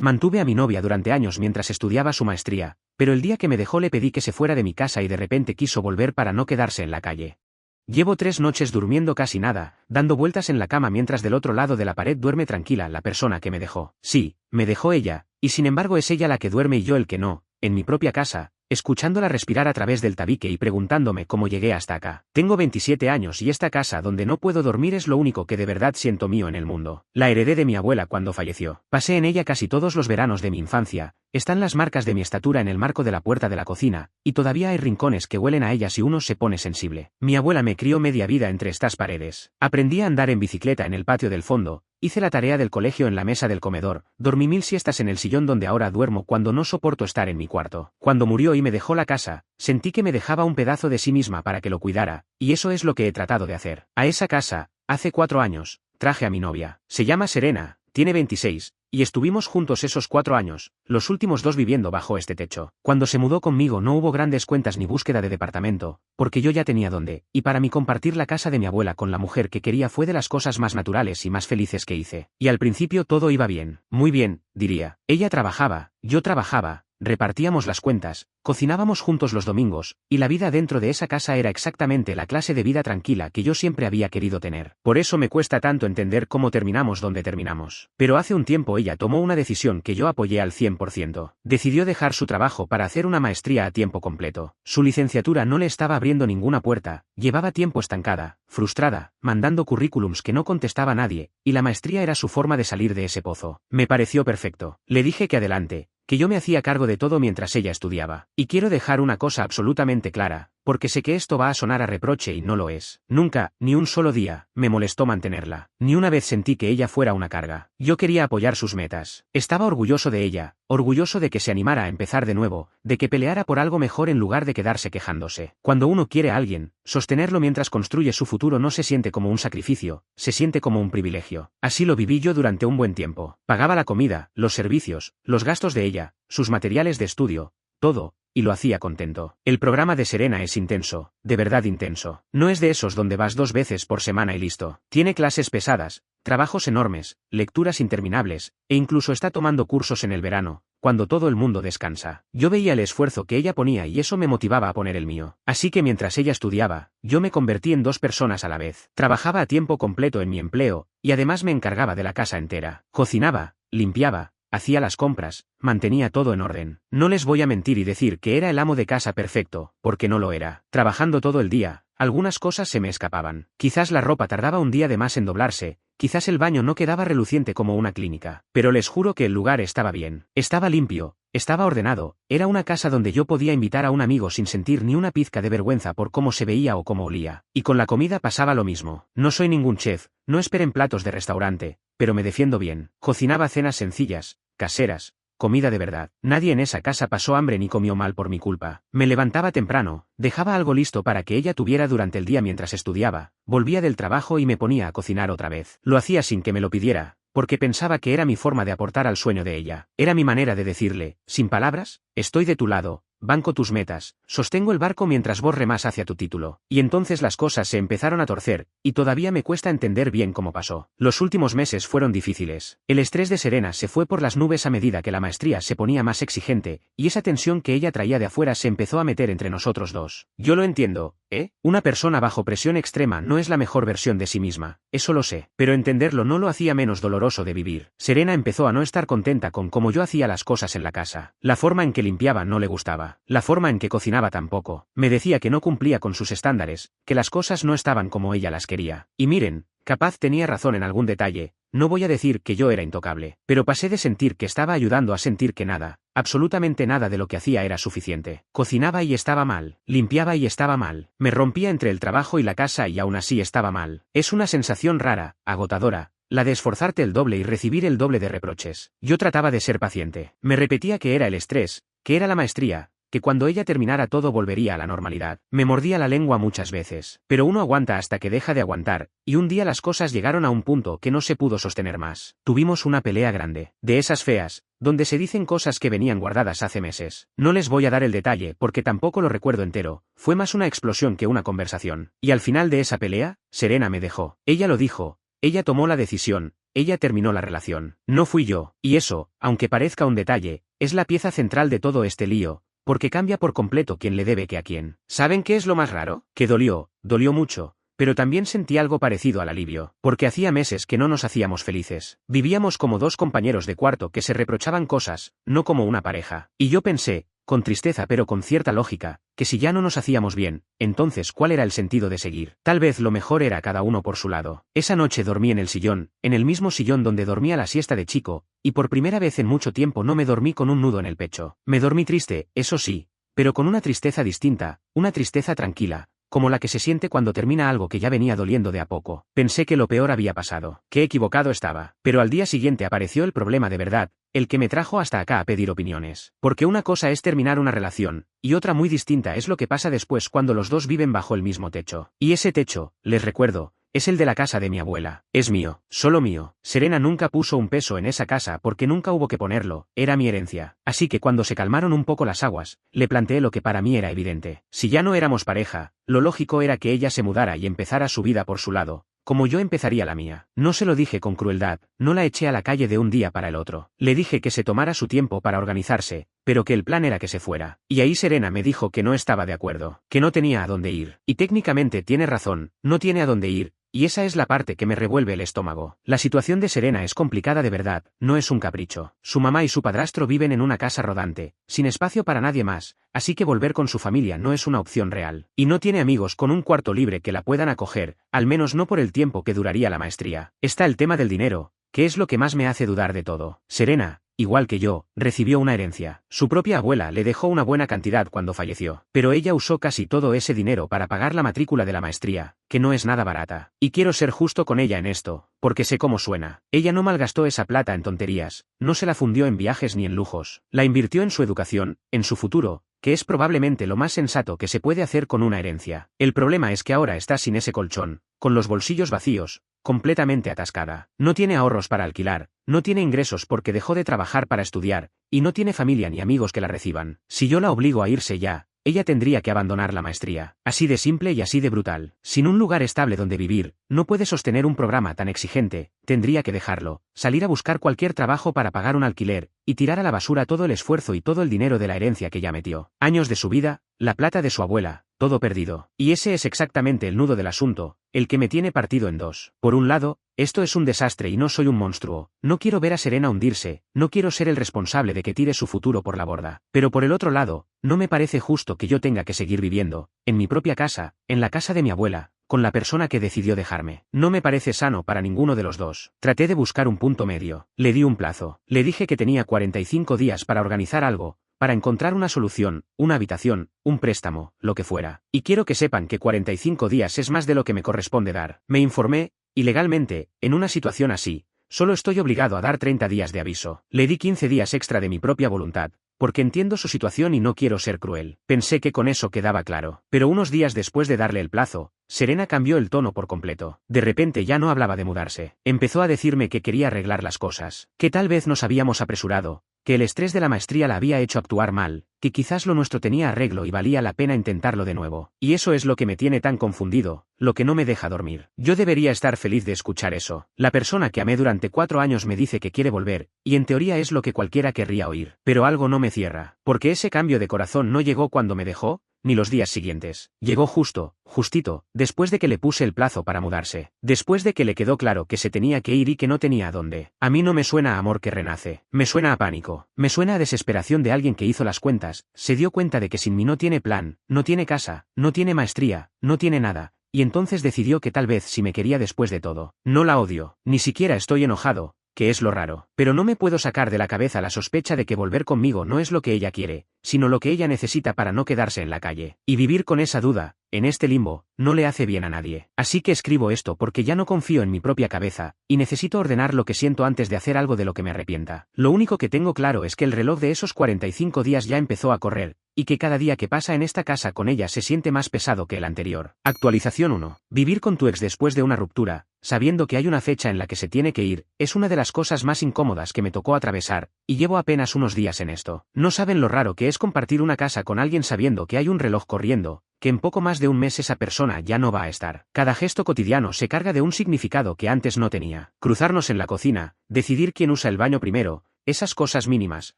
Mantuve a mi novia durante años mientras estudiaba su maestría, pero el día que me dejó le pedí que se fuera de mi casa y de repente quiso volver para no quedarse en la calle. Llevo 3 noches durmiendo casi nada, dando vueltas en la cama mientras del otro lado de la pared duerme tranquila la persona que me dejó. Sí, me dejó ella, y sin embargo es ella la que duerme y yo el que no, en mi propia casa, escuchándola respirar a través del tabique y preguntándome cómo llegué hasta acá. Tengo 27 años y esta casa donde no puedo dormir es lo único que de verdad siento mío en el mundo. La heredé de mi abuela cuando falleció. Pasé en ella casi todos los veranos de mi infancia, están las marcas de mi estatura en el marco de la puerta de la cocina, y todavía hay rincones que huelen a ella si uno se pone sensible. Mi abuela me crió media vida entre estas paredes. Aprendí a andar en bicicleta en el patio del fondo, hice la tarea del colegio en la mesa del comedor, dormí 1000 siestas en el sillón donde ahora duermo cuando no soporto estar en mi cuarto. Cuando murió y me dejó la casa, sentí que me dejaba un pedazo de sí misma para que lo cuidara, y eso es lo que he tratado de hacer. A esa casa, hace 4 años, traje a mi novia. Se llama Serena, tiene 26, y estuvimos juntos esos 4 años, los últimos 2 viviendo bajo este techo. Cuando se mudó conmigo no hubo grandes cuentas ni búsqueda de departamento, porque yo ya tenía dónde, y para mí compartir la casa de mi abuela con la mujer que quería fue de las cosas más naturales y más felices que hice. Y al principio todo iba bien, muy bien, diría. Ella trabajaba, yo trabajaba, repartíamos las cuentas, cocinábamos juntos los domingos, y la vida dentro de esa casa era exactamente la clase de vida tranquila que yo siempre había querido tener. Por eso me cuesta tanto entender cómo terminamos donde terminamos. Pero hace un tiempo ella tomó una decisión que yo apoyé al 100%. Decidió dejar su trabajo para hacer una maestría a tiempo completo. Su licenciatura no le estaba abriendo ninguna puerta, llevaba tiempo estancada, frustrada, mandando currículums que no contestaba nadie, y la maestría era su forma de salir de ese pozo. Me pareció perfecto. Le dije que adelante, que yo me hacía cargo de todo mientras ella estudiaba. Y quiero dejar una cosa absolutamente clara, porque sé que esto va a sonar a reproche y no lo es. Nunca, ni un solo día, me molestó mantenerla. Ni una vez sentí que ella fuera una carga. Yo quería apoyar sus metas. Estaba orgulloso de ella, orgulloso de que se animara a empezar de nuevo, de que peleara por algo mejor en lugar de quedarse quejándose. Cuando uno quiere a alguien, sostenerlo mientras construye su futuro no se siente como un sacrificio, se siente como un privilegio. Así lo viví yo durante un buen tiempo. Pagaba la comida, los servicios, los gastos de ella, sus materiales de estudio, todo, y lo hacía contento. El programa de Serena es intenso, de verdad intenso. No es de esos donde vas 2 veces por semana y listo. Tiene clases pesadas, trabajos enormes, lecturas interminables, e incluso está tomando cursos en el verano, cuando todo el mundo descansa. Yo veía el esfuerzo que ella ponía y eso me motivaba a poner el mío. Así que mientras ella estudiaba, yo me convertí en 2 personas a la vez. Trabajaba a tiempo completo en mi empleo, y además me encargaba de la casa entera. Cocinaba, limpiaba, hacía las compras, mantenía todo en orden. No les voy a mentir y decir que era el amo de casa perfecto, porque no lo era. Trabajando todo el día, algunas cosas se me escapaban. Quizás la ropa tardaba un día de más en doblarse, quizás el baño no quedaba reluciente como una clínica. Pero les juro que el lugar estaba bien. Estaba limpio, estaba ordenado, era una casa donde yo podía invitar a un amigo sin sentir ni una pizca de vergüenza por cómo se veía o cómo olía. Y con la comida pasaba lo mismo. No soy ningún chef, no esperen platos de restaurante, pero me defiendo bien. Cocinaba cenas sencillas, caseras, comida de verdad. Nadie en esa casa pasó hambre ni comió mal por mi culpa. Me levantaba temprano, dejaba algo listo para que ella tuviera durante el día mientras estudiaba, volvía del trabajo y me ponía a cocinar otra vez. Lo hacía sin que me lo pidiera, porque pensaba que era mi forma de aportar al sueño de ella. Era mi manera de decirle, sin palabras, estoy de tu lado, banco tus metas, sostengo el barco mientras vos remás hacia tu título. Y entonces las cosas se empezaron a torcer, y todavía me cuesta entender bien cómo pasó. Los últimos meses fueron difíciles. El estrés de Serena se fue por las nubes a medida que la maestría se ponía más exigente, y esa tensión que ella traía de afuera se empezó a meter entre nosotros dos. Yo lo entiendo, ¿eh? Una persona bajo presión extrema no es la mejor versión de sí misma, eso lo sé, pero entenderlo no lo hacía menos doloroso de vivir. Serena empezó a no estar contenta con cómo yo hacía las cosas en la casa. La forma en que limpiaba no le gustaba. La forma en que cocinaba tampoco. Me decía que no cumplía con sus estándares, que las cosas no estaban como ella las quería. Y miren, capaz tenía razón en algún detalle, no voy a decir que yo era intocable, pero pasé de sentir que estaba ayudando a sentir que nada, absolutamente nada de lo que hacía era suficiente. Cocinaba y estaba mal, limpiaba y estaba mal, me rompía entre el trabajo y la casa y aún así estaba mal. Es una sensación rara, agotadora, la de esforzarte el doble y recibir el doble de reproches. Yo trataba de ser paciente. Me repetía que era el estrés, que era la maestría, que cuando ella terminara todo volvería a la normalidad. Me mordía la lengua muchas veces. Pero uno aguanta hasta que deja de aguantar, y un día las cosas llegaron a un punto que no se pudo sostener más. Tuvimos una pelea grande, de esas feas, donde se dicen cosas que venían guardadas hace meses. No les voy a dar el detalle porque tampoco lo recuerdo entero, fue más una explosión que una conversación. Y al final de esa pelea, Serena me dejó. Ella lo dijo. Ella tomó la decisión, ella terminó la relación. No fui yo, y eso, aunque parezca un detalle, es la pieza central de todo este lío, porque cambia por completo quién le debe que a quién. ¿Saben qué es lo más raro? Que dolió mucho, pero también sentí algo parecido al alivio, porque hacía meses que no nos hacíamos felices. Vivíamos como dos compañeros de cuarto que se reprochaban cosas, no como una pareja. Y yo pensé, con tristeza pero con cierta lógica, que si ya no nos hacíamos bien, entonces ¿cuál era el sentido de seguir? Tal vez lo mejor era cada uno por su lado. Esa noche dormí en el sillón, en el mismo sillón donde dormía la siesta de chico, y por primera vez en mucho tiempo no me dormí con un nudo en el pecho. Me dormí triste, eso sí, pero con una tristeza distinta, una tristeza tranquila, como la que se siente cuando termina algo que ya venía doliendo de a poco. Pensé que lo peor había pasado, que equivocado estaba, pero al día siguiente apareció el problema de verdad, el que me trajo hasta acá a pedir opiniones. Porque una cosa es terminar una relación, y otra muy distinta es lo que pasa después cuando los dos viven bajo el mismo techo. Y ese techo, les recuerdo, es el de la casa de mi abuela. Es mío, solo mío. Serena nunca puso un peso en esa casa porque nunca hubo que ponerlo, era mi herencia. Así que cuando se calmaron un poco las aguas, le planteé lo que para mí era evidente. Si ya no éramos pareja, lo lógico era que ella se mudara y empezara su vida por su lado, como yo empezaría la mía. No se lo dije con crueldad, no la eché a la calle de un día para el otro. Le dije que se tomara su tiempo para organizarse, pero que el plan era que se fuera. Y ahí Serena me dijo que no estaba de acuerdo, que no tenía a dónde ir. Y técnicamente tiene razón, no tiene a dónde ir, y esa es la parte que me revuelve el estómago. La situación de Serena es complicada de verdad, no es un capricho. Su mamá y su padrastro viven en una casa rodante, sin espacio para nadie más, así que volver con su familia no es una opción real. Y no tiene amigos con un cuarto libre que la puedan acoger, al menos no por el tiempo que duraría la maestría. Está el tema del dinero, que es lo que más me hace dudar de todo. Serena, igual que yo, recibió una herencia. Su propia abuela le dejó una buena cantidad cuando falleció, pero ella usó casi todo ese dinero para pagar la matrícula de la maestría, que no es nada barata. Y quiero ser justo con ella en esto, porque sé cómo suena. Ella no malgastó esa plata en tonterías, no se la fundió en viajes ni en lujos. La invirtió en su educación, en su futuro, que es probablemente lo más sensato que se puede hacer con una herencia. El problema es que ahora está sin ese colchón, con los bolsillos vacíos, completamente atascada. No tiene ahorros para alquilar, no tiene ingresos porque dejó de trabajar para estudiar, y no tiene familia ni amigos que la reciban. Si yo la obligo a irse ya, ella tendría que abandonar la maestría. Así de simple y así de brutal. Sin un lugar estable donde vivir, no puede sostener un programa tan exigente, tendría que dejarlo, salir a buscar cualquier trabajo para pagar un alquiler, y tirar a la basura todo el esfuerzo y todo el dinero de la herencia que ya metió. Años de su vida, la plata de su abuela, todo perdido. Y ese es exactamente el nudo del asunto, el que me tiene partido en dos. Por un lado, esto es un desastre y no soy un monstruo, no quiero ver a Serena hundirse, no quiero ser el responsable de que tire su futuro por la borda. Pero por el otro lado, no me parece justo que yo tenga que seguir viviendo, en mi propia casa, en la casa de mi abuela, con la persona que decidió dejarme. No me parece sano para ninguno de los dos. Traté de buscar un punto medio. Le di un plazo. Le dije que tenía 45 días para organizar algo, para encontrar una solución, una habitación, un préstamo, lo que fuera. Y quiero que sepan que 45 días es más de lo que me corresponde dar. Me informé, y legalmente, en una situación así, solo estoy obligado a dar 30 días de aviso. Le di 15 días extra de mi propia voluntad, porque entiendo su situación y no quiero ser cruel. Pensé que con eso quedaba claro. Pero unos días después de darle el plazo, Serena cambió el tono por completo. De repente ya no hablaba de mudarse. Empezó a decirme que quería arreglar las cosas, que tal vez nos habíamos apresurado, que el estrés de la maestría la había hecho actuar mal, que quizás lo nuestro tenía arreglo y valía la pena intentarlo de nuevo. Y eso es lo que me tiene tan confundido, lo que no me deja dormir. Yo debería estar feliz de escuchar eso. La persona que amé durante 4 años me dice que quiere volver, y en teoría es lo que cualquiera querría oír. Pero algo no me cierra, porque ese cambio de corazón no llegó cuando me dejó, ni los días siguientes. Llegó justito, después de que le puse el plazo para mudarse. Después de que le quedó claro que se tenía que ir y que no tenía a dónde. A mí no me suena a amor que renace. Me suena a pánico. Me suena a desesperación de alguien que hizo las cuentas, se dio cuenta de que sin mí no tiene plan, no tiene casa, no tiene maestría, no tiene nada, y entonces decidió que tal vez si me quería después de todo. No la odio, ni siquiera estoy enojado, que es lo raro. Pero no me puedo sacar de la cabeza la sospecha de que volver conmigo no es lo que ella quiere, sino lo que ella necesita para no quedarse en la calle. Y vivir con esa duda, en este limbo, no le hace bien a nadie. Así que escribo esto porque ya no confío en mi propia cabeza, y necesito ordenar lo que siento antes de hacer algo de lo que me arrepienta. Lo único que tengo claro es que el reloj de esos 45 días ya empezó a correr, y que cada día que pasa en esta casa con ella se siente más pesado que el anterior. Actualización 1. Vivir con tu ex después de una ruptura, sabiendo que hay una fecha en la que se tiene que ir, es una de las cosas más incómodas que me tocó atravesar, y llevo apenas unos días en esto. No saben lo raro que es compartir una casa con alguien sabiendo que hay un reloj corriendo, que en poco más de un mes esa persona ya no va a estar. Cada gesto cotidiano se carga de un significado que antes no tenía. Cruzarnos en la cocina, decidir quién usa el baño primero, esas cosas mínimas,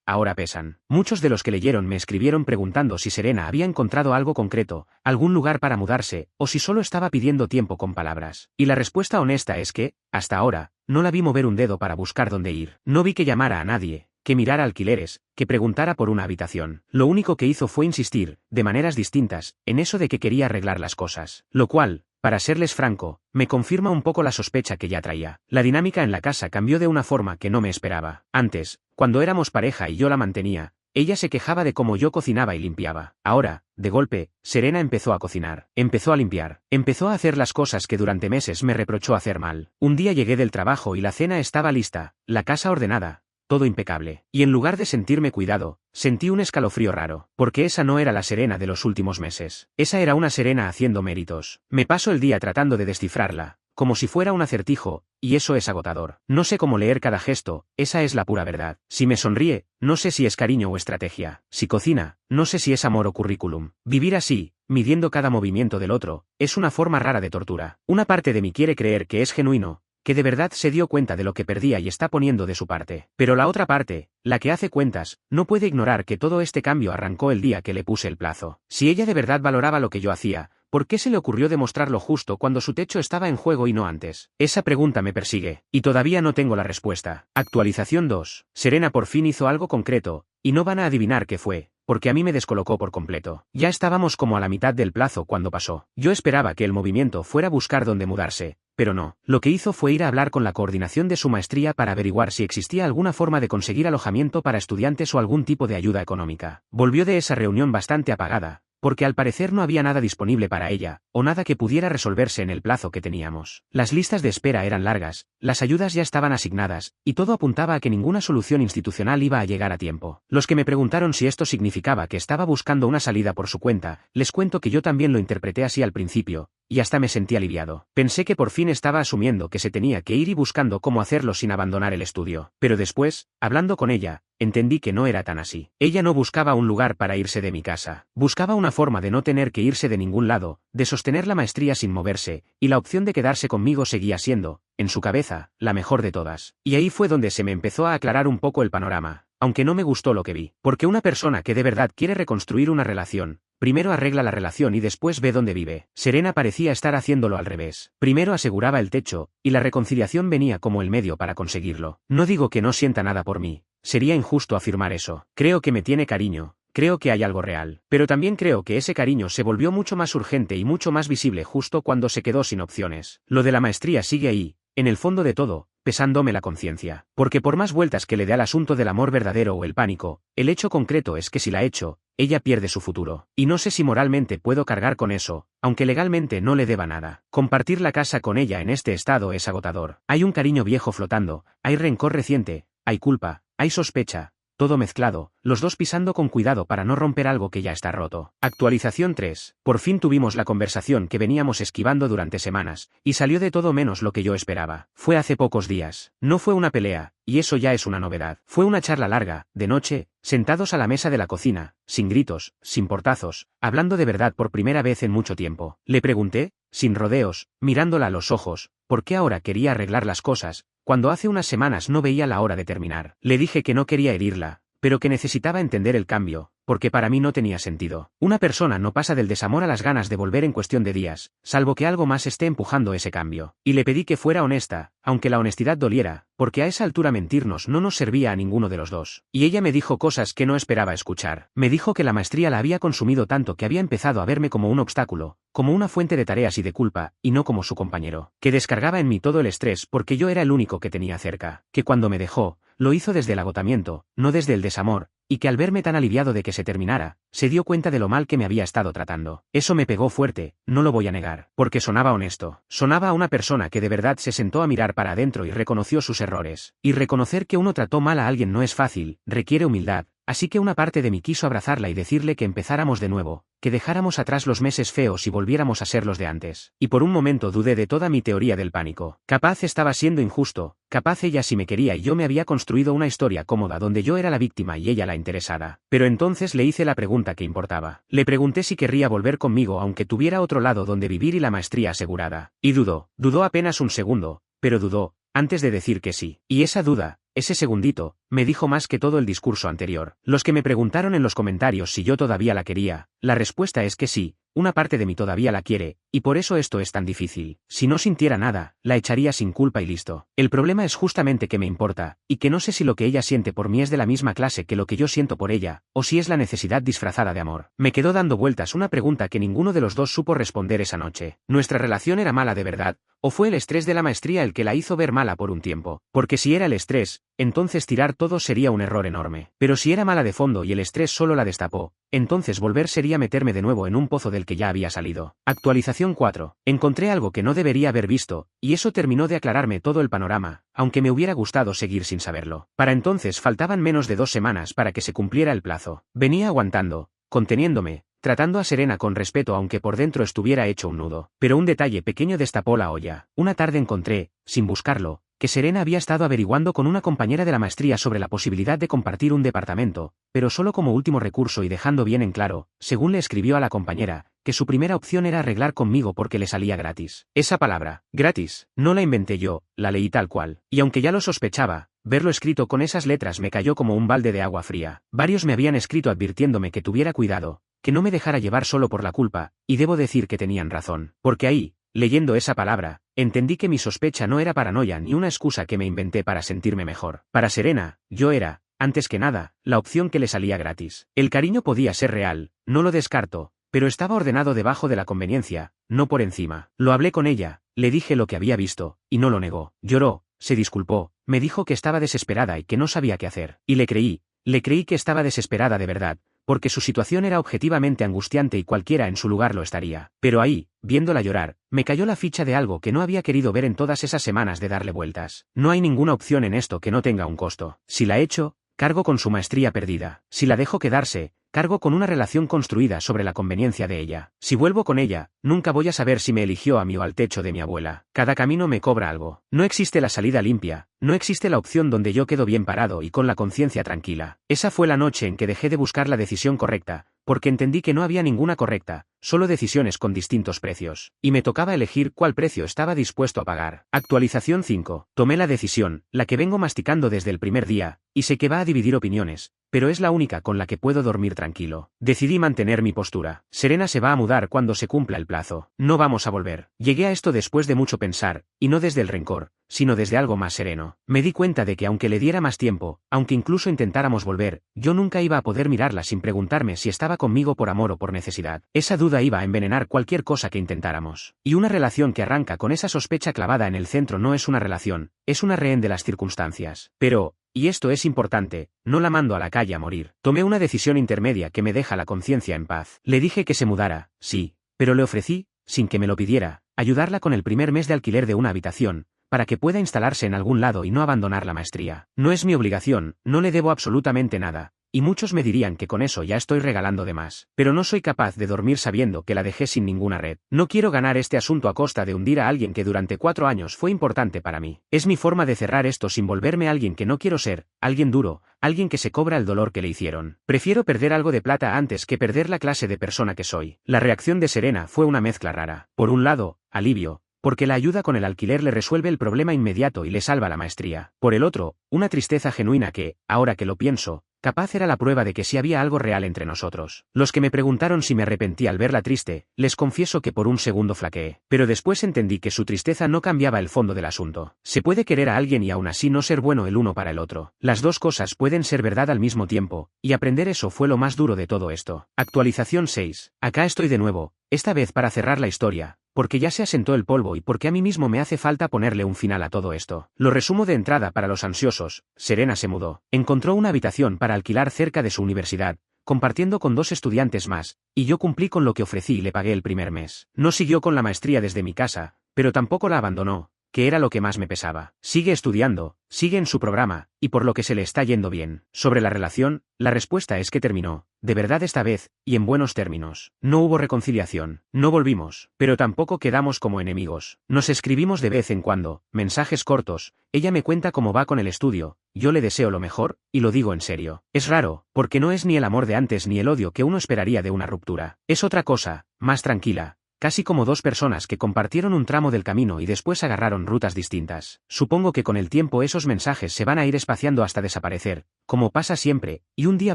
ahora pesan. Muchos de los que leyeron me escribieron preguntando si Serena había encontrado algo concreto, algún lugar para mudarse, o si solo estaba pidiendo tiempo con palabras. Y la respuesta honesta es que, hasta ahora, no la vi mover un dedo para buscar dónde ir. No vi que llamara a nadie, que mirara alquileres, que preguntara por una habitación. Lo único que hizo fue insistir, de maneras distintas, en eso de que quería arreglar las cosas. Lo cual, para serles franco, me confirma un poco la sospecha que ya traía. La dinámica en la casa cambió de una forma que no me esperaba. Antes, cuando éramos pareja y yo la mantenía, ella se quejaba de cómo yo cocinaba y limpiaba. Ahora, de golpe, Serena empezó a cocinar, empezó a limpiar, empezó a hacer las cosas que durante meses me reprochó hacer mal. Un día llegué del trabajo y la cena estaba lista, la casa ordenada, todo impecable. Y en lugar de sentirme cuidado, sentí un escalofrío raro, porque esa no era la Serena de los últimos meses. Esa era una Serena haciendo méritos. Me paso el día tratando de descifrarla, como si fuera un acertijo, y eso es agotador. No sé cómo leer cada gesto, esa es la pura verdad. Si me sonríe, no sé si es cariño o estrategia. Si cocina, no sé si es amor o currículum. Vivir así, midiendo cada movimiento del otro, es una forma rara de tortura. Una parte de mí quiere creer que es genuino, que de verdad se dio cuenta de lo que perdía y está poniendo de su parte. Pero la otra parte, la que hace cuentas, no puede ignorar que todo este cambio arrancó el día que le puse el plazo. Si ella de verdad valoraba lo que yo hacía, ¿por qué se le ocurrió demostrarlo justo cuando su techo estaba en juego y no antes? Esa pregunta me persigue, y todavía no tengo la respuesta. Actualización 2. Serena por fin hizo algo concreto, y no van a adivinar qué fue, porque a mí me descolocó por completo. Ya estábamos como a la mitad del plazo cuando pasó. Yo esperaba que el movimiento fuera a buscar dónde mudarse, pero no. Lo que hizo fue ir a hablar con la coordinación de su maestría para averiguar si existía alguna forma de conseguir alojamiento para estudiantes o algún tipo de ayuda económica. Volvió de esa reunión bastante apagada, porque al parecer no había nada disponible para ella, o nada que pudiera resolverse en el plazo que teníamos. Las listas de espera eran largas, las ayudas ya estaban asignadas, y todo apuntaba a que ninguna solución institucional iba a llegar a tiempo. Los que me preguntaron si esto significaba que estaba buscando una salida por su cuenta, les cuento que yo también lo interpreté así al principio, y hasta me sentí aliviado. Pensé que por fin estaba asumiendo que se tenía que ir y buscando cómo hacerlo sin abandonar el estudio. Pero después, hablando con ella, entendí que no era tan así. Ella no buscaba un lugar para irse de mi casa. Buscaba una forma de no tener que irse de ningún lado, de sostener la maestría sin moverse, y la opción de quedarse conmigo seguía siendo, en su cabeza, la mejor de todas. Y ahí fue donde se me empezó a aclarar un poco el panorama, aunque no me gustó lo que vi. Porque una persona que de verdad quiere reconstruir una relación, primero arregla la relación y después ve dónde vive. Serena parecía estar haciéndolo al revés. Primero aseguraba el techo, y la reconciliación venía como el medio para conseguirlo. No digo que no sienta nada por mí. Sería injusto afirmar eso. Creo que me tiene cariño. Creo que hay algo real. Pero también creo que ese cariño se volvió mucho más urgente y mucho más visible justo cuando se quedó sin opciones. Lo de la maestría sigue ahí, en el fondo de todo, pesándome la conciencia. Porque por más vueltas que le dé al asunto del amor verdadero o el pánico, el hecho concreto es que si la echo, ella pierde su futuro. Y no sé si moralmente puedo cargar con eso, aunque legalmente no le deba nada. Compartir la casa con ella en este estado es agotador. Hay un cariño viejo flotando, hay rencor reciente, hay culpa, hay sospecha, todo mezclado, los dos pisando con cuidado para no romper algo que ya está roto. Actualización 3. Por fin tuvimos la conversación que veníamos esquivando durante semanas, y salió de todo menos lo que yo esperaba. Fue hace pocos días. No fue una pelea, y eso ya es una novedad. Fue una charla larga, de noche, sentados a la mesa de la cocina, sin gritos, sin portazos, hablando de verdad por primera vez en mucho tiempo. Le pregunté, sin rodeos, mirándola a los ojos, por qué ahora quería arreglar las cosas, cuando hace unas semanas no veía la hora de terminar. Le dije que no quería herirla, pero que necesitaba entender el cambio, porque para mí no tenía sentido. Una persona no pasa del desamor a las ganas de volver en cuestión de días, salvo que algo más esté empujando ese cambio. Y le pedí que fuera honesta, aunque la honestidad doliera, porque a esa altura mentirnos no nos servía a ninguno de los dos. Y ella me dijo cosas que no esperaba escuchar. Me dijo que la maestría la había consumido tanto que había empezado a verme como un obstáculo, como una fuente de tareas y de culpa, y no como su compañero. Que descargaba en mí todo el estrés porque yo era el único que tenía cerca. Que cuando me dejó, lo hizo desde el agotamiento, no desde el desamor, y que al verme tan aliviado de que se terminara, se dio cuenta de lo mal que me había estado tratando. Eso me pegó fuerte, no lo voy a negar, porque sonaba honesto. Sonaba a una persona que de verdad se sentó a mirar para adentro y reconoció sus errores. Y reconocer que uno trató mal a alguien no es fácil, requiere humildad, así que una parte de mí quiso abrazarla y decirle que empezáramos de nuevo, que dejáramos atrás los meses feos y volviéramos a ser los de antes. Y por un momento dudé de toda mi teoría del pánico. Capaz estaba siendo injusto, capaz ella sí me quería y yo me había construido una historia cómoda donde yo era la víctima y ella la interesada. Pero entonces le hice la pregunta que importaba. Le pregunté si querría volver conmigo aunque tuviera otro lado donde vivir y la maestría asegurada. Y dudó apenas un segundo, pero dudó, antes de decir que sí. Y esa duda, ese segundito, me dijo más que todo el discurso anterior. Los que me preguntaron en los comentarios si yo todavía la quería, la respuesta es que sí, una parte de mí todavía la quiere, y por eso esto es tan difícil. Si no sintiera nada, la echaría sin culpa y listo. El problema es justamente que me importa, y que no sé si lo que ella siente por mí es de la misma clase que lo que yo siento por ella, o si es la necesidad disfrazada de amor. Me quedó dando vueltas una pregunta que ninguno de los dos supo responder esa noche. ¿Nuestra relación era mala de verdad, o fue el estrés de la maestría el que la hizo ver mala por un tiempo? Porque si era el estrés, entonces tirar todo sería un error enorme. Pero si era mala de fondo y el estrés solo la destapó, entonces volver sería meterme de nuevo en un pozo del que ya había salido. Actualización 4. Encontré algo que no debería haber visto, y eso terminó de aclararme todo el panorama, aunque me hubiera gustado seguir sin saberlo. Para entonces faltaban menos de 2 semanas para que se cumpliera el plazo. Venía aguantando, conteniéndome, tratando a Serena con respeto aunque por dentro estuviera hecho un nudo. Pero un detalle pequeño destapó la olla. Una tarde encontré, sin buscarlo, que Serena había estado averiguando con una compañera de la maestría sobre la posibilidad de compartir un departamento, pero solo como último recurso y dejando bien en claro, según le escribió a la compañera, que su primera opción era arreglar conmigo porque le salía gratis. Esa palabra, gratis, no la inventé yo, la leí tal cual. Y aunque ya lo sospechaba, verlo escrito con esas letras me cayó como un balde de agua fría. Varios me habían escrito advirtiéndome que tuviera cuidado, que no me dejara llevar solo por la culpa, y debo decir que tenían razón. Porque ahí, leyendo esa palabra, entendí que mi sospecha no era paranoia ni una excusa que me inventé para sentirme mejor. Para Serena, yo era, antes que nada, la opción que le salía gratis. El cariño podía ser real, no lo descarto, pero estaba ordenado debajo de la conveniencia, no por encima. Lo hablé con ella, le dije lo que había visto, y no lo negó. Lloró, se disculpó, me dijo que estaba desesperada y que no sabía qué hacer. Y le creí que estaba desesperada de verdad, porque su situación era objetivamente angustiante y cualquiera en su lugar lo estaría. Pero ahí, viéndola llorar, me cayó la ficha de algo que no había querido ver en todas esas semanas de darle vueltas. No hay ninguna opción en esto que no tenga un costo. Si la echo, cargo con su maestría perdida. Si la dejo quedarse, cargo con una relación construida sobre la conveniencia de ella. Si vuelvo con ella, nunca voy a saber si me eligió a mí o al techo de mi abuela. Cada camino me cobra algo. No existe la salida limpia, no existe la opción donde yo quedo bien parado y con la conciencia tranquila. Esa fue la noche en que dejé de buscar la decisión correcta, porque entendí que no había ninguna correcta, solo decisiones con distintos precios. Y me tocaba elegir cuál precio estaba dispuesto a pagar. Actualización 5. Tomé la decisión, la que vengo masticando desde el primer día, y sé que va a dividir opiniones, pero es la única con la que puedo dormir tranquilo. Decidí mantener mi postura. Serena se va a mudar cuando se cumpla el plazo. No vamos a volver. Llegué a esto después de mucho pensar, y no desde el rencor, sino desde algo más sereno. Me di cuenta de que aunque le diera más tiempo, aunque incluso intentáramos volver, yo nunca iba a poder mirarla sin preguntarme si estaba conmigo por amor o por necesidad. Esa duda iba a envenenar cualquier cosa que intentáramos. Y una relación que arranca con esa sospecha clavada en el centro no es una relación, es una rehén de las circunstancias. Pero, y esto es importante, no la mando a la calle a morir. Tomé una decisión intermedia que me deja la conciencia en paz. Le dije que se mudara, sí, pero le ofrecí, sin que me lo pidiera, ayudarla con el primer mes de alquiler de una habitación, para que pueda instalarse en algún lado y no abandonar la maestría. No es mi obligación, no le debo absolutamente nada, y muchos me dirían que con eso ya estoy regalando de más. Pero no soy capaz de dormir sabiendo que la dejé sin ninguna red. No quiero ganar este asunto a costa de hundir a alguien que durante 4 años fue importante para mí. Es mi forma de cerrar esto sin volverme alguien que no quiero ser, alguien duro, alguien que se cobra el dolor que le hicieron. Prefiero perder algo de plata antes que perder la clase de persona que soy. La reacción de Serena fue una mezcla rara. Por un lado, alivio, porque la ayuda con el alquiler le resuelve el problema inmediato y le salva la maestría. Por el otro, una tristeza genuina que, ahora que lo pienso, capaz era la prueba de que sí había algo real entre nosotros. Los que me preguntaron si me arrepentí al verla triste, les confieso que por un segundo flaqueé. Pero después entendí que su tristeza no cambiaba el fondo del asunto. Se puede querer a alguien y aún así no ser bueno el uno para el otro. Las dos cosas pueden ser verdad al mismo tiempo, y aprender eso fue lo más duro de todo esto. Actualización 6. Acá estoy de nuevo, esta vez para cerrar la historia, porque ya se asentó el polvo y porque a mí mismo me hace falta ponerle un final a todo esto. Lo resumo de entrada para los ansiosos. Serena se mudó. Encontró una habitación para alquilar cerca de su universidad, compartiendo con 2 estudiantes más, y yo cumplí con lo que ofrecí y le pagué el primer mes. No siguió con la maestría desde mi casa, pero tampoco la abandonó, que era lo que más me pesaba. Sigue estudiando, sigue en su programa, y por lo que se le está yendo bien. Sobre la relación, la respuesta es que terminó, de verdad esta vez, y en buenos términos. No hubo reconciliación, no volvimos, pero tampoco quedamos como enemigos. Nos escribimos de vez en cuando, mensajes cortos, ella me cuenta cómo va con el estudio, yo le deseo lo mejor, y lo digo en serio. Es raro, porque no es ni el amor de antes ni el odio que uno esperaría de una ruptura. Es otra cosa, más tranquila. Casi como dos personas que compartieron un tramo del camino y después agarraron rutas distintas. Supongo que con el tiempo esos mensajes se van a ir espaciando hasta desaparecer, como pasa siempre, y un día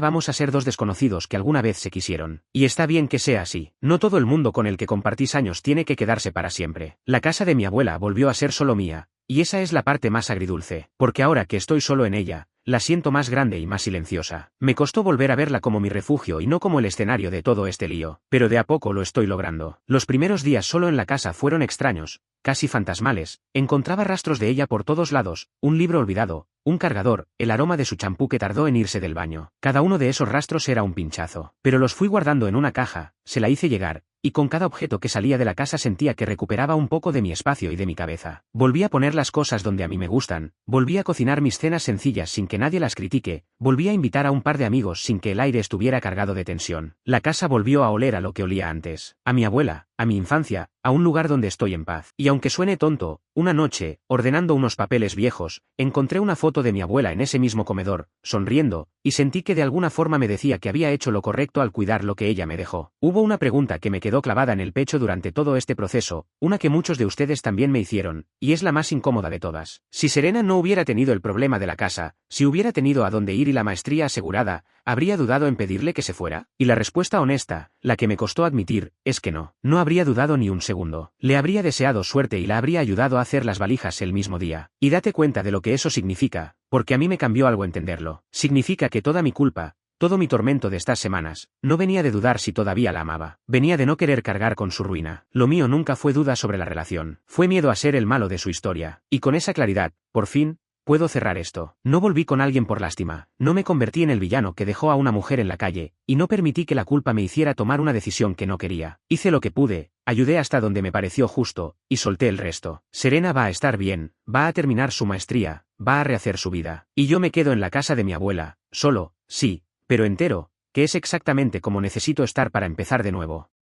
vamos a ser dos desconocidos que alguna vez se quisieron. Y está bien que sea así. No todo el mundo con el que compartís años tiene que quedarse para siempre. La casa de mi abuela volvió a ser solo mía, y esa es la parte más agridulce, porque ahora que estoy solo en ella, la siento más grande y más silenciosa. Me costó volver a verla como mi refugio y no como el escenario de todo este lío, pero de a poco lo estoy logrando. Los primeros días solo en la casa fueron extraños, casi fantasmales. Encontraba rastros de ella por todos lados, un libro olvidado, un cargador, el aroma de su champú que tardó en irse del baño. Cada uno de esos rastros era un pinchazo, pero los fui guardando en una caja, se la hice llegar, y con cada objeto que salía de la casa sentía que recuperaba un poco de mi espacio y de mi cabeza. Volví a poner las cosas donde a mí me gustan, volví a cocinar mis cenas sencillas sin que nadie las critique, volví a invitar a un par de amigos sin que el aire estuviera cargado de tensión. La casa volvió a oler a lo que olía antes, a mi abuela, a mi infancia, a un lugar donde estoy en paz. Y aunque suene tonto, una noche, ordenando unos papeles viejos, encontré una foto de mi abuela en ese mismo comedor, sonriendo, y sentí que de alguna forma me decía que había hecho lo correcto al cuidar lo que ella me dejó. Hubo una pregunta que me quedó clavada en el pecho durante todo este proceso, una que muchos de ustedes también me hicieron, y es la más incómoda de todas. Si Serena no hubiera tenido el problema de la casa, si hubiera tenido a dónde ir y la maestría asegurada, ¿habría dudado en pedirle que se fuera? Y la respuesta honesta, la que me costó admitir, es que no. No habría dudado ni un segundo. Le habría deseado suerte y la habría ayudado a hacer las valijas el mismo día. Y date cuenta de lo que eso significa, porque a mí me cambió algo entenderlo. Significa que toda mi culpa, todo mi tormento de estas semanas, no venía de dudar si todavía la amaba. Venía de no querer cargar con su ruina. Lo mío nunca fue duda sobre la relación. Fue miedo a ser el malo de su historia. Y con esa claridad, por fin, puedo cerrar esto. No volví con alguien por lástima, no me convertí en el villano que dejó a una mujer en la calle, y no permití que la culpa me hiciera tomar una decisión que no quería. Hice lo que pude, ayudé hasta donde me pareció justo, y solté el resto. Serena va a estar bien, va a terminar su maestría, va a rehacer su vida. Y yo me quedo en la casa de mi abuela, solo, sí, pero entero, que es exactamente como necesito estar para empezar de nuevo.